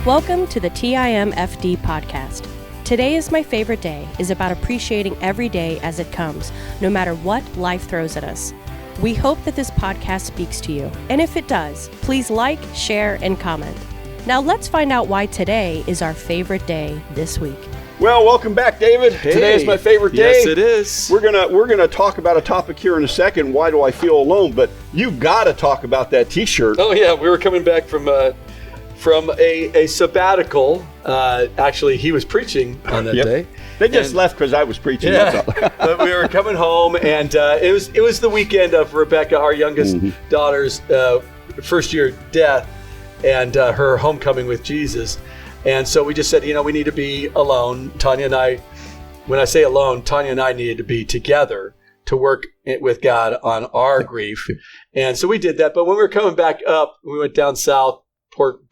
Welcome to the TIMFD podcast. Today is my favorite day is about appreciating every day as it comes, no matter what life throws at us. We hope that this podcast speaks to you, and if it does, please like, share, and comment. Now let's find out why today is our favorite day this week. Well, welcome back, David. Hey. Today is my favorite day. Yes, it is. We're gonna talk about a topic here in a second. Why do I feel alone? But you got to talk about that T-shirt. Oh yeah, we were coming back from a sabbatical. Actually, he was preaching on that day. They just left because I was preaching. Yeah. But we were coming home, and it was the weekend of Rebecca, our youngest daughter's first year death, and her homecoming with Jesus. And so we just said, we need to be alone. Tanya and I, when I say alone, Tanya and I needed to be together to work with God on our grief. And so we did that. But when we were coming back up, we went down south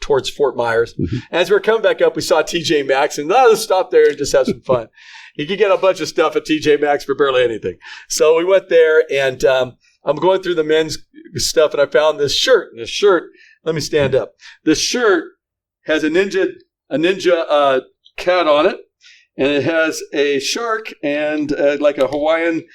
towards Fort Myers. As we were coming back up, we saw TJ Maxx, and let's stop there and just have some fun. You could get a bunch of stuff at TJ Maxx for barely anything. So we went there, and I'm going through the men's stuff, and I found this shirt. And this shirt, let me stand up. This shirt has a ninja cat on it, and it has a shark and like a Hawaiian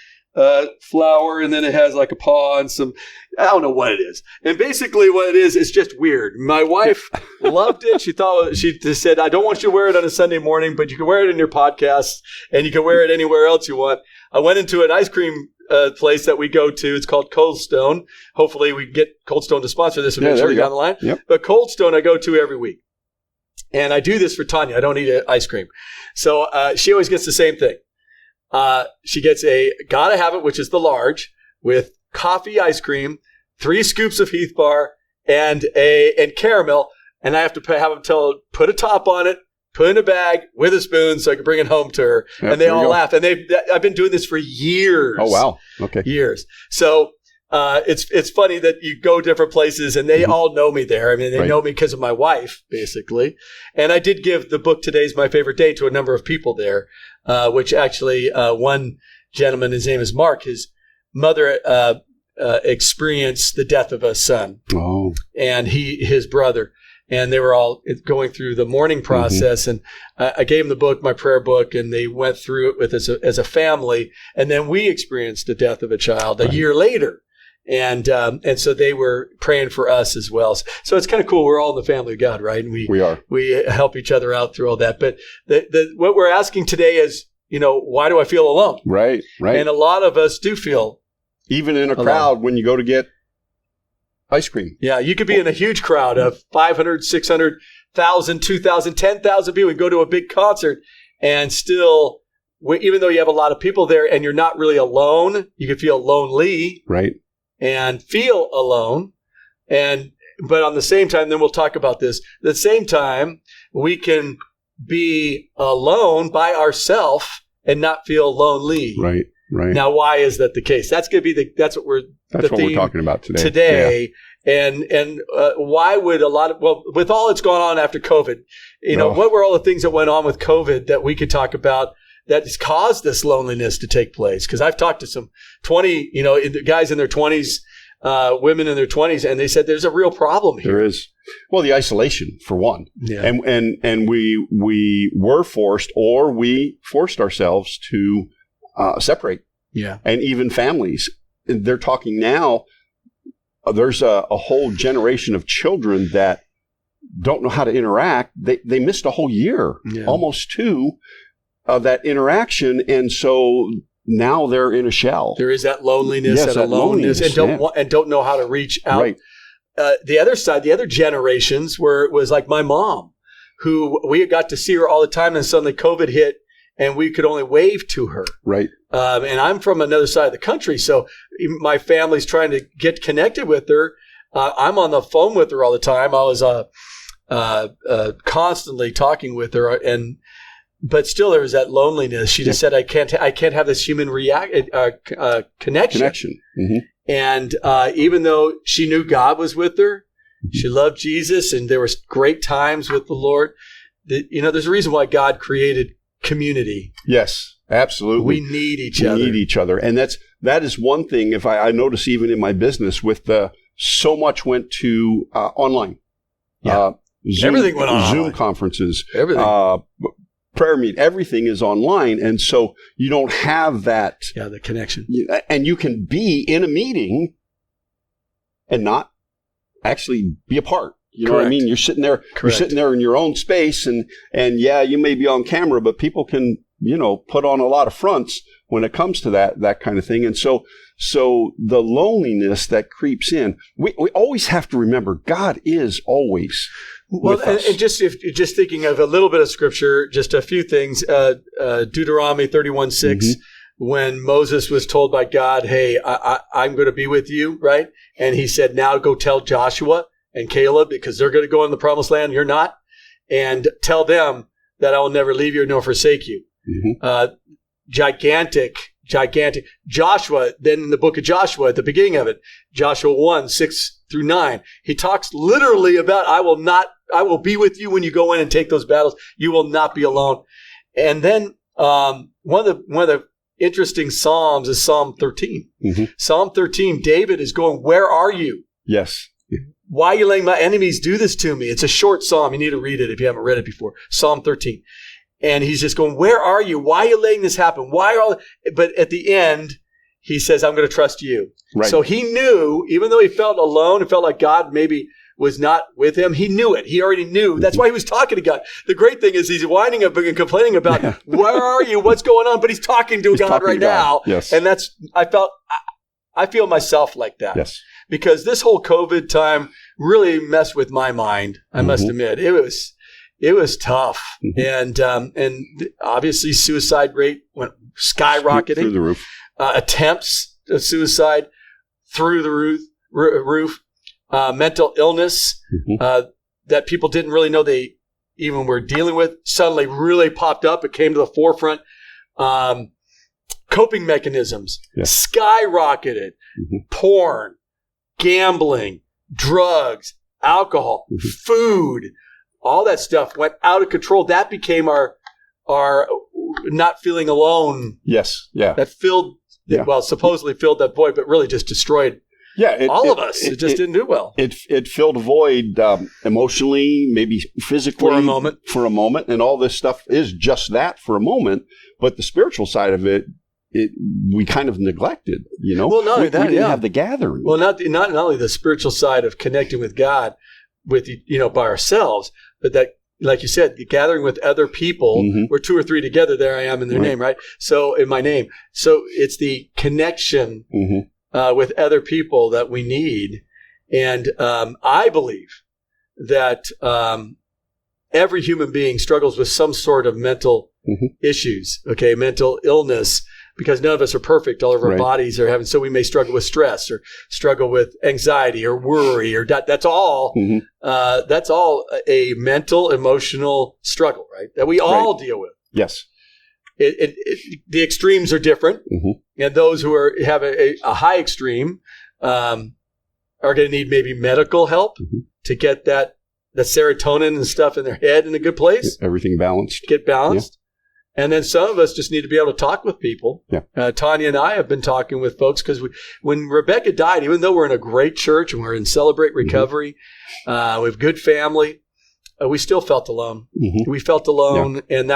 flower, and then it has like a paw and some, I don't know what it is. And basically what it is just weird. My wife loved it. She just said, I don't want you to wear it on a Sunday morning, but you can wear it in your podcast, and you can wear it anywhere else you want. I went into an ice cream place that we go to. It's called Cold Stone. Hopefully we get Cold Stone to sponsor this eventually down the line. Yep. But Cold Stone I go to every week. And I do this for Tanya. I don't eat ice cream. So she always gets the same thing. She gets a Gotta Have It, which is the large, with coffee ice cream, 3 scoops of Heath Bar, and caramel. And I have to have them put a top on it, put it in a bag with a spoon so I can bring it home to her. Yep, and they all laugh. And I've been doing this for years. Oh, wow. Okay. Years. So it's funny that you go different places and they all know me there. I mean, they know me because of my wife, basically. And I did give the book Today's My Favorite Day to a number of people there, which actually one gentleman, his name is Mark, his mother experienced the death of a son. Oh. And his brother. And they were all going through the mourning process. And I gave them the book, my prayer book, and they went through it with us as a family. And then we experienced the death of a child a year later. And so they were praying for us as well. So it's kind of cool. We're all in the family of God, right? And we are. We help each other out through all that. But what we're asking today is, why do I feel alone? Right. And a lot of us do feel even in a crowd when you go to get ice cream. Yeah, you could be in a huge crowd of 500, 600,000, 2,000, 10,000 people. You go to a big concert and still, even though you have a lot of people there and you're not really alone, you can feel lonely. Right. And feel alone. But on the same time, then we'll talk about this. At the same time, we can be alone by ourselves and not feel lonely. Right. Now, why is that the case? That's going to be that's what we're talking about today. Yeah. And why would with all that's gone on after COVID, what were all the things that went on with COVID that we could talk about that has caused this loneliness to take place? Because I've talked to some 20, guys in their 20s, women in their 20s, and they said there's a real problem here. There is. Well, the isolation, for one. Yeah. And we were forced, or we forced ourselves to separate. Yeah. And even families. They're talking now, there's a whole generation of children that don't know how to interact. They missed a whole year, almost 2, of that interaction, and so now they're in a shell. There is that loneliness and aloneness, and don't know how to reach out. Right. The other side, the other generations was like my mom, who we got to see her all the time, and suddenly COVID hit, and we could only wave to her. Right. And I'm from another side of the country, so my family's trying to get connected with her. I'm on the phone with her all the time. I was constantly talking with her, but still, there was that loneliness. She just said, "I can't have this human connection." And even though she knew God was with her, she loved Jesus, and there was great times with the Lord. There's a reason why God created community. Yes, absolutely. We need each other. We need each other, and that is one thing. If I notice, even in my business, with so much went to online. Yeah. Everything went on Zoom online. conferences, Everything. prayer meet, everything is online. And so you don't have that. Yeah, the connection. And you can be in a meeting and not actually be a part. You know what I mean? You're sitting there, You're sitting there in your own space and yeah, you may be on camera, but people can, put on a lot of fronts when it comes to that kind of thing. And so the loneliness that creeps in, we always have to remember God is always with us. And just thinking of a little bit of scripture, just a few things, Deuteronomy 31:6, when Moses was told by God, hey, I'm going to be with you, right? And he said, now go tell Joshua and Caleb, because they're going to go in the promised land, you're not, and tell them that I will never leave you nor forsake you. Gigantic. Joshua, then in the book of Joshua, at the beginning of it, Joshua 1:6-9, he talks literally about, I will be with you when you go in and take those battles. You will not be alone. And then one of the interesting Psalms is Psalm 13. Psalm 13, David is going, where are you? Yes. Why are you letting my enemies do this to me? It's a short psalm. You need to read it if you haven't read it before. Psalm 13. And he's just going, where are you? Why are you letting this happen? But at the end, he says, I'm going to trust you. Right. So he knew, even though he felt alone and felt like God maybe was not with him, he knew it. He already knew. That's why he was talking to God. The great thing is he's whining and complaining about, where are you? What's going on? But he's talking to God right now. Yes. And I feel myself like that. Yes. Because this whole COVID time really messed with my mind. I must admit, it was tough, and obviously suicide rate went skyrocketing through the roof. Attempts of suicide through the roof. Mental illness that people didn't really know they even were dealing with suddenly really popped up. It came to the forefront. Coping mechanisms skyrocketed. Porn, gambling, drugs, alcohol, food, all that stuff went out of control. That became our not feeling alone. Yes. Yeah. That supposedly filled that void, but really just destroyed all of us. It just didn't do well. It filled a void emotionally, maybe physically. For a moment. And all this stuff is just that for a moment. But the spiritual side of it, we kind of neglected, Well, not only that, we didn't have the gathering. Well, not only the spiritual side of connecting with God, by ourselves, but that, like you said, the gathering with other people, where 2 or 3 together, there I am in their name, right? So in my name. So it's the connection with other people that we need. And I believe that every human being struggles with some sort of mental issues, mental illness, because none of us are perfect. All of our bodies are having, so we may struggle with stress or struggle with anxiety or worry or that's all a mental, emotional struggle, right? That we all deal with. Yes. The extremes are different. And those who have a high extreme are going to need maybe medical help to get the serotonin and stuff in their head in a good place. Everything balanced. Get balanced. And then some of us just need to be able to talk with people. Tanya and I have been talking with folks because when Rebecca died, even though we're in a great church and we're in Celebrate Recovery, we have good family, we still felt alone. We felt alone, and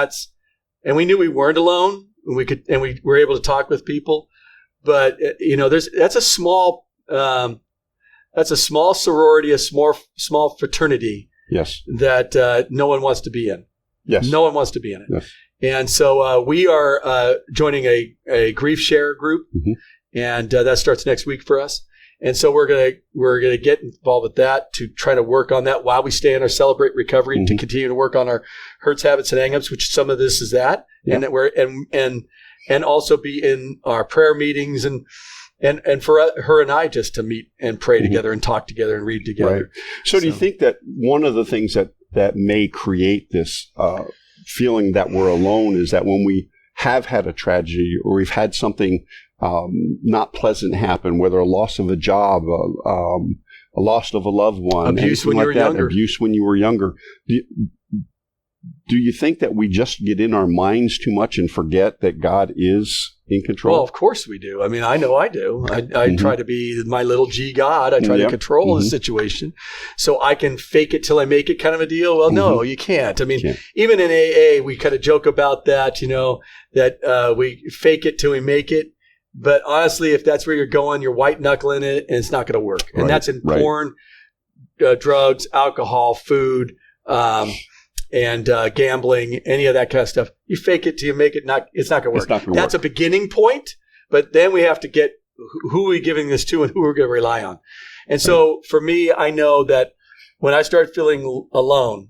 we knew we weren't alone. And we were able to talk with people, but that's a small sorority, a small fraternity. Yes. That no one wants to be in. Yes. No one wants to be in it. Yes. And so we are joining a grief share group, and that starts next week for us. And so we're gonna get involved with that to try to work on that while we stay in our Celebrate Recovery, to continue to work on our hurts, habits, and hang-ups, which some of this is that, and that we're and also be in our prayer meetings and for her and I just to meet and pray together and talk together and read together. Right. So do you think that one of the things that may create this feeling that we're alone is that when we have had a tragedy or we've had something not pleasant happen, whether a loss of a job, a loss of a loved one, abuse when you were younger, abuse when you were younger, do you think that we just get in our minds too much and forget that God is in control? Well, of course we do. I mean, I know I do. I try to be my little G God. I try to control the situation so I can fake it till I make it kind of a deal. Well, no, you can't. I mean, even in AA, we kind of joke about that, that we fake it till we make it. But honestly, if that's where you're going, you're white knuckling it and it's not going to work. And that's in porn, drugs, alcohol, food, and gambling, any of that kind of stuff. You fake it till you make it. It's not going to work. That's a beginning point, but then we have to get who are we giving this to and who we're going to rely on. And so for me, I know that when I started feeling alone,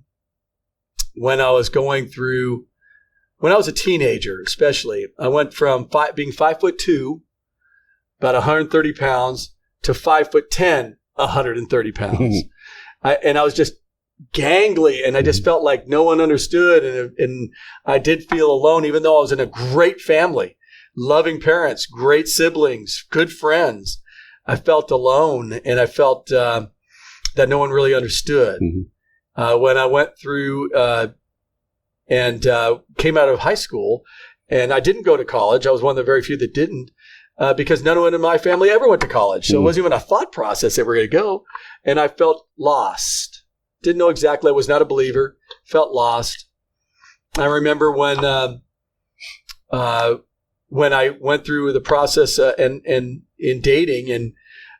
when I was a teenager, especially, I went from being 5'2", about 130 pounds, to 5'10", 130 pounds. And I was just gangly, and I just felt like no one understood, and I did feel alone, even though I was in a great family, loving parents, great siblings, good friends. I felt alone, and I felt that no one really understood. When I went through and came out of high school, and I didn't go to college. I was one of the very few that didn't, because none of them in my family ever went to college. So it wasn't even a thought process that we're going to go. And I felt lost. Didn't know exactly. I was not a believer. Felt lost. I remember when I went through the process and in dating, and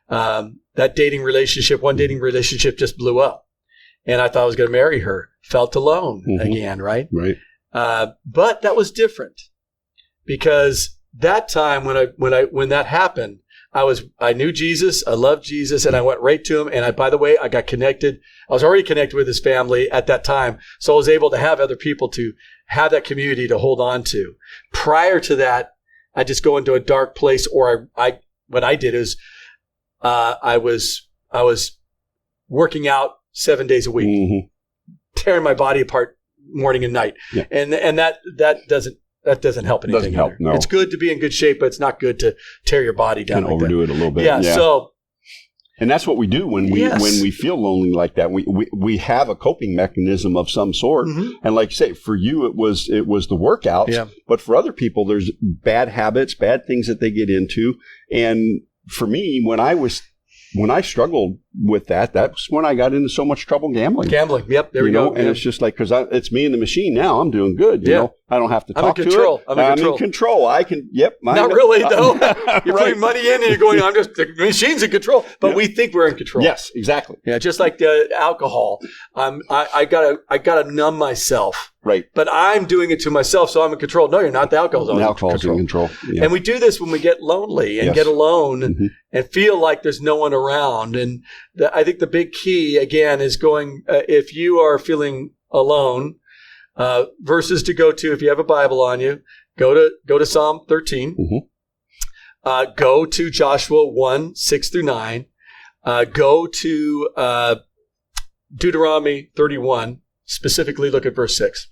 that dating relationship, one dating relationship just blew up, and I thought I was going to marry her. Felt alone again, right? Right. But that was different, because that time when that happened, I knew Jesus, I loved Jesus, and I went right to him. And by the way, I got connected. I was already connected with his family at that time. So I was able to have other people to have that community to hold on to. Prior to that, I just go into a dark place, or what I did is, I was working out 7 days a week, tearing my body apart morning and night. Yeah. And that doesn't help anything. Doesn't help, no. It's good to be in good shape, but it's not good to tear your body down. Can overdo it a little bit. Yeah. So, and that's what we do when we feel lonely like that. We have a coping mechanism of some sort. And like you say, for you, it was the workouts. Yeah. But for other people, there's bad habits, bad things that they get into. And for me, when I struggled with that's when I got into so much trouble gambling. Yep. There we go. And it's just like, because it's me and the machine now. I'm doing good. You know, I don't have to talk to it. I'm in control. I can. Yep. Not really though. You're putting money in and you're going, the machine's in control. But we think we're in control. Yes, exactly. Yeah. Just like the alcohol. I gotta numb myself. Right. But I'm doing it to myself, so I'm in control. No, you're not. The alcohol's in control. Yeah. And we do this when we get lonely and get alone and feel like there's no one around. And I think the big key, again, is going, if you are feeling alone, verses to go to, if you have a Bible on you, go to Psalm 13. Go to Joshua 1, 6 through 9. Go to Deuteronomy 31. Specifically look at verse 6.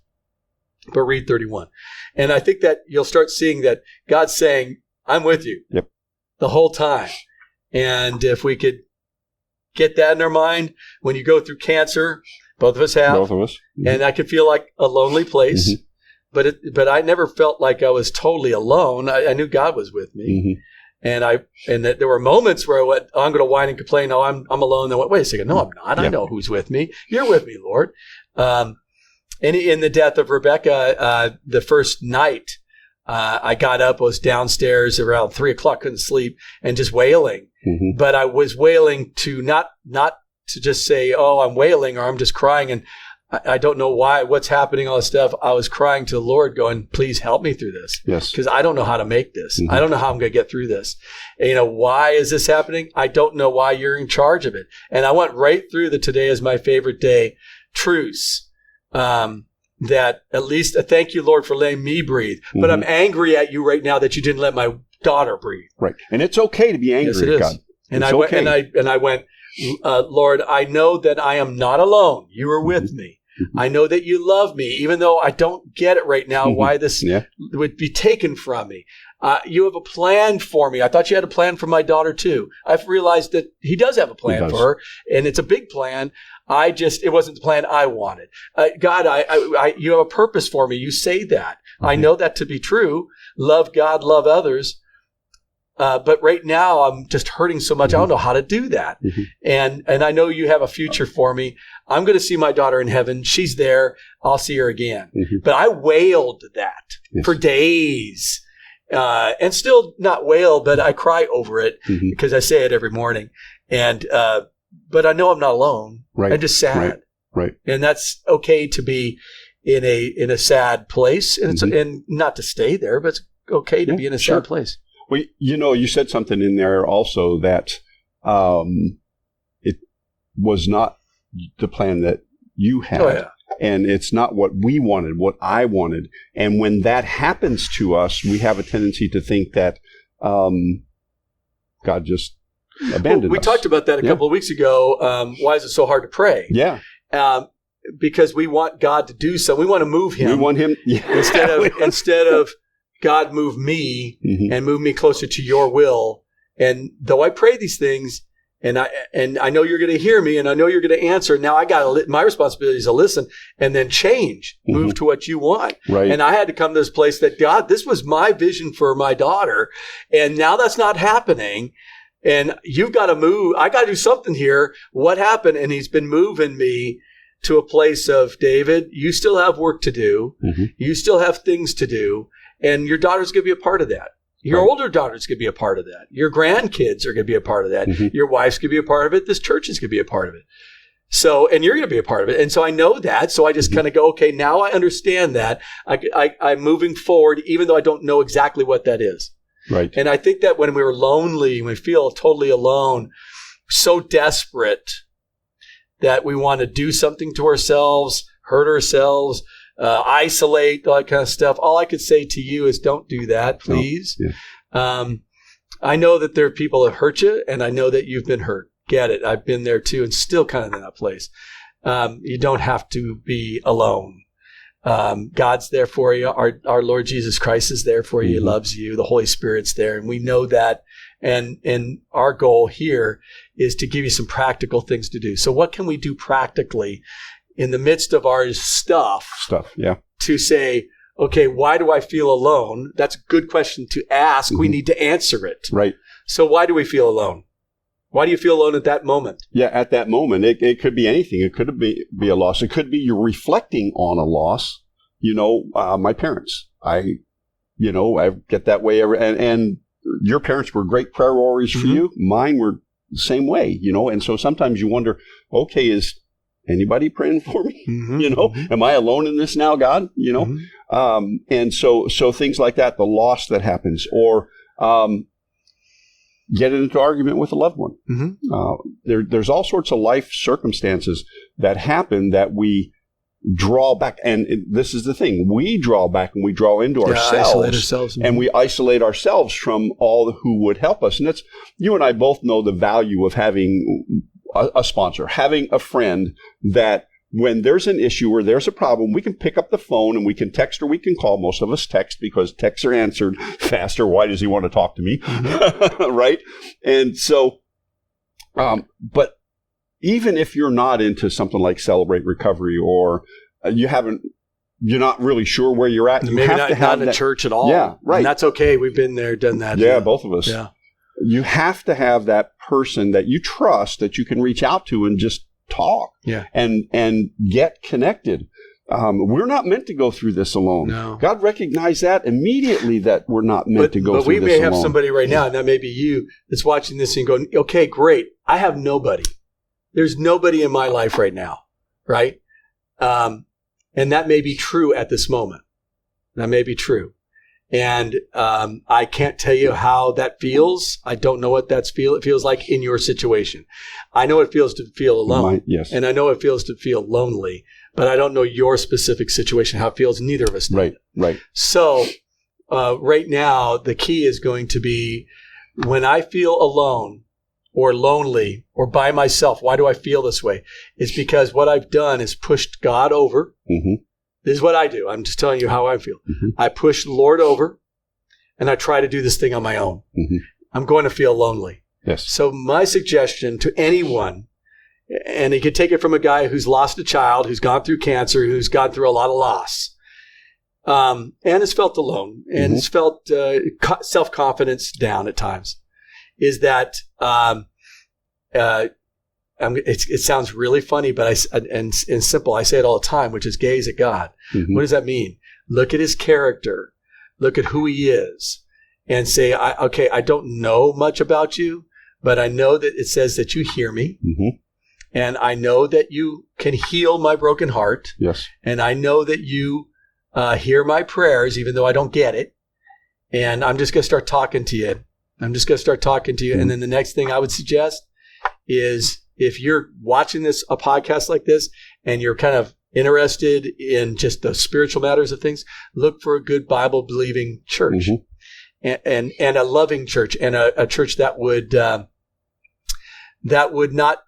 But read 31. And I think that you'll start seeing that God's saying, I'm with you the whole time. And if we could get that in our mind, when you go through cancer, both of us have. Both of us. And I could feel like a lonely place. But I never felt like I was totally alone. I knew God was with me. And there were moments where I went, I'm going to whine and complain. No, I'm alone. Then I went, wait a second. No, I'm not. I know who's with me. You're with me, Lord. And in the death of Rebecca, the first night, I got up, was downstairs around 3:00, couldn't sleep, and just wailing. But I was wailing to not to just say, oh, I'm wailing or I'm just crying. And I don't know what's happening, all this stuff. I was crying to the Lord going, please help me through this. Yes. Because I don't know how to make this. I don't know how I'm going to get through this. And, why is this happening? I don't know why you're in charge of it. And I went right through the today is my favorite day truths. That at least thank you, Lord, for letting me breathe. But I'm angry at you right now that you didn't let my daughter breathe. Right. And it's okay to be angry at God. And I went, Lord, I know that I am not alone. You are with me. I know that you love me, even though I don't get it right now, why this would be taken from me. You have a plan for me. I thought you had a plan for my daughter too. I've realized that he does have a plan for her, and it's a big plan. it wasn't the plan I wanted. God, you have a purpose for me. You say that. I know that to be true. Love God, love others. But right now I'm just hurting so much. I don't know how to do that. And I know you have a future for me. I'm going to see my daughter in heaven. She's there. I'll see her again. But I wailed that for days. And still not wail, but I cry over it because I say it every morning. And, but I know I'm not alone. Right. I'm just sad. Right. And that's okay to be in a sad place, and it's and not to stay there, but it's okay to be in a sad place. Well, you said something in there also that it was not the plan that you had. And it's not what we wanted, what I wanted. And when that happens to us, we have a tendency to think that God just abandoned us. We talked about that a couple of weeks ago. Why is it so hard to pray? Yeah. Because we want God to do something. We want to move him. We want him. Instead of God move me and move me closer to your will. And though I pray these things, and I know you're going to hear me, and I know you're going to answer. Now my responsibility is to listen and then change, move to what you want. Right. And I had to come to this place that God, this was my vision for my daughter, and now that's not happening. And you've got to move. I got to do something here. What happened? And he's been moving me to a place of, David, you still have work to do. You still have things to do. And your daughter's going to be a part of that. Your older daughter's going to be a part of that. Your grandkids are going to be a part of that. Your wife's going to be a part of it. This church is going to be a part of it. So, and you're going to be a part of it. And so I know that. So I just kind of go, okay, now I understand that. I'm moving forward, even though I don't know exactly what that is. Right. And I think that when we're lonely, when we feel totally alone, so desperate that we want to do something to ourselves, hurt ourselves, isolate, all that kind of stuff. All I could say to you is don't do that, please. I know that there are people that hurt you, and I know that you've been hurt. Get it. I've been there too, and still kind of in that place. You don't have to be alone. God's there for you. Our Lord Jesus Christ is there for you. He loves you. The Holy Spirit's there, and we know that. And our goal here is to give you some practical things to do. So what can we do practically in the midst of our stuff, to say, okay, why do I feel alone? That's a good question to ask. We need to answer it. Right. So why do we feel alone? Why do you feel alone at that moment? Yeah, at that moment, it could be anything. It could be a loss. It could be you're reflecting on a loss. My parents. I get that way and your parents were great prayer warriors for you. Mine were the same way, and so sometimes you wonder, okay, is anybody praying for me? Am I alone in this now, God? And so things like that, the loss that happens, or get into argument with a loved one. There's all sorts of life circumstances that happen that we draw back. And this is the thing. We draw back and we draw into ourselves. And we isolate ourselves from all who would help us. And that's, you and I both know the value of having a sponsor, having a friend that when there's an issue or there's a problem, we can pick up the phone and we can text or we can call. Most of us text because texts are answered faster. Why does he want to talk to me? Right? And so, but even if you're not into something like Celebrate Recovery, or you're not really sure where you're at, maybe not in a church at all. Yeah, right. And that's okay. We've been there, done that. Yeah, both of us. Yeah. You have to have that person that you trust that you can reach out to and just talk and get connected. We're not meant to go through this alone. No. God recognized that immediately, that we're not meant to go through this alone. But we may have somebody right now, and that may be you, that's watching this and going, okay, great. I have nobody. There's nobody in my life right now, right? And that may be true at this moment. That may be true. And I can't tell you how that feels. I don't know what it feels like in your situation. I know it feels to feel alone. Yes. And I know it feels to feel lonely, but I don't know your specific situation, how it feels. Neither of us know. Right. So right now, the key is going to be when I feel alone or lonely or by myself, why do I feel this way? It's because what I've done is pushed God over. This is what I do. I'm just telling you how I feel. I push the Lord over, and I try to do this thing on my own. I'm going to feel lonely. Yes. So my suggestion to anyone And he could take it from a guy who's lost a child, who's gone through cancer, who's gone through a lot of loss, and has felt alone and has felt self-confidence down at times. Is that it sounds really funny, but and simple. I say it all the time, which is gaze at God. What does that mean? Look at his character. Look at who he is, and say, I don't know much about you, but I know that it says that you hear me. And I know that you can heal my broken heart. Yes. And I know that you hear my prayers, even though I don't get it. And I'm just going to start talking to you. And then the next thing I would suggest is if you're watching a podcast like this and you're kind of interested in just the spiritual matters of things, look for a good Bible-believing church and a loving church and a church that would not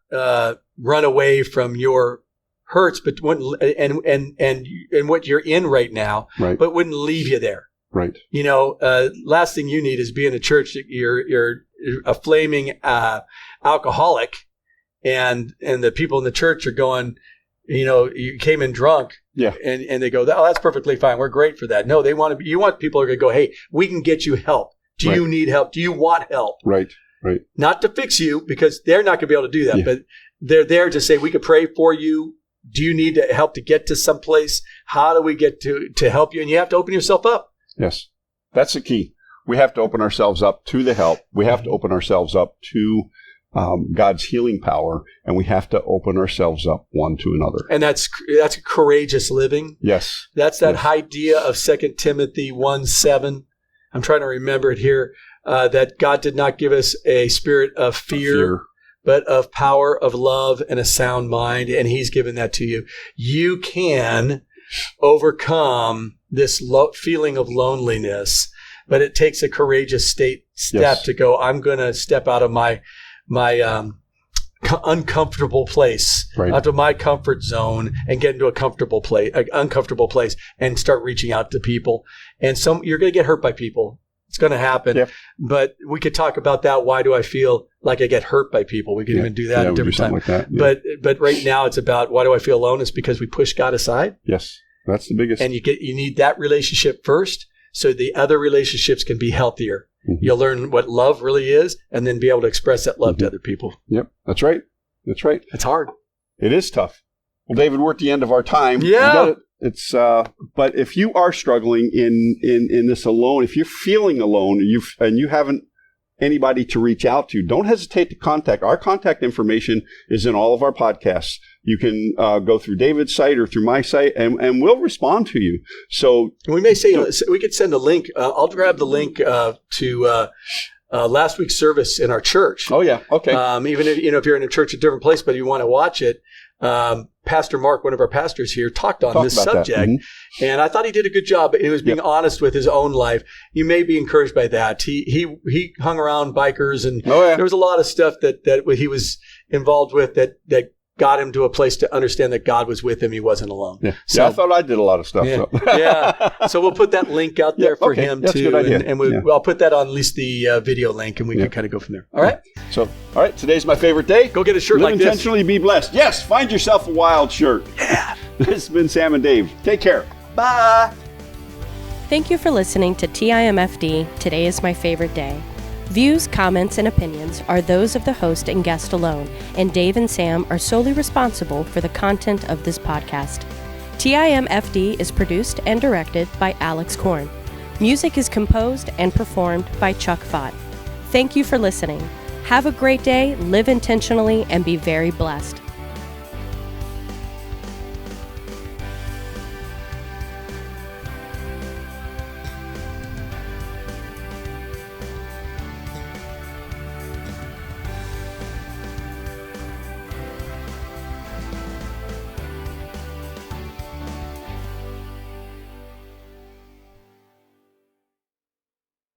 run away from your hurts, but wouldn't, and what you're in right now, but wouldn't leave you there. Right. Last thing you need is be in a church that you're a flaming alcoholic, and the people in the church are going, you came in drunk. Yeah. And they go, oh, that's perfectly fine. We're great for that. No, you want people who are going to go, hey, we can get you help. Do you need help? Do you want help? Right. Not to fix you, because they're not going to be able to do that, but they're there to say, we could pray for you. Do you need help to get to someplace? How do we get to help you? And you have to open yourself up. Yes. That's the key. We have to open ourselves up to the help. We have to open ourselves up to God's healing power, and we have to open ourselves up one to another. And that's courageous living. Yes. That's that idea of 2 Timothy 1:7. I'm trying to remember it here. That God did not give us a spirit of fear, but of power, of love, and a sound mind. And he's given that to you. You can overcome this feeling of loneliness, but it takes a courageous step to go, I'm going to step out of my uncomfortable place, out of my comfort zone, and get into an uncomfortable place and start reaching out to people. And you're going to get hurt by people. It's going to happen. Yep. But we could talk about that. Why do I feel like I get hurt by people? We could even do that at a different time. Like that. Yeah. But right now it's about, why do I feel alone? It's because we push God aside. Yes. That's the biggest. And you need that relationship first, so the other relationships can be healthier. You'll learn what love really is, and then be able to express that love to other people. Yep. That's right. It's hard. It is tough. Well, David, we're at the end of our time. Yeah. It's but if you are struggling in this alone, if you're feeling alone, and you haven't anybody to reach out to, don't hesitate to contact. Our contact information is in all of our podcasts. You can go through David's site or through my site, and we'll respond to you. So we may say we could send a link. I'll grab the link to last week's service in our church. Oh yeah, okay. Even if you're in a church at a different place, but you want to watch it. Pastor Mark, one of our pastors here, talked on this subject, and I thought he did a good job. He was being honest with his own life. You may be encouraged by that. He hung around bikers, and there was a lot of stuff that he was involved with that got him to a place to understand that God was with him. He wasn't alone. Yeah, so, I thought I did a lot of stuff. Yeah. So. So we'll put that link out there for him That's too. A good idea. And I'll put that on at least the video link, and we can kind of go from there. All right. So, all right. Today's my favorite day. Go get a shirt Live like this. intentionally, be blessed. Yes. Find yourself a wild shirt. Yeah. This has been Sam and Dave. Take care. Bye. Thank you for listening to TIMFD, Today is My Favorite Day. Views, comments, and opinions are those of the host and guest alone, and Dave and Sam are solely responsible for the content of this podcast. TIMFD is produced and directed by Alex Korn. Music is composed and performed by Chuck Fott. Thank you for listening. Have a great day, live intentionally, and be very blessed.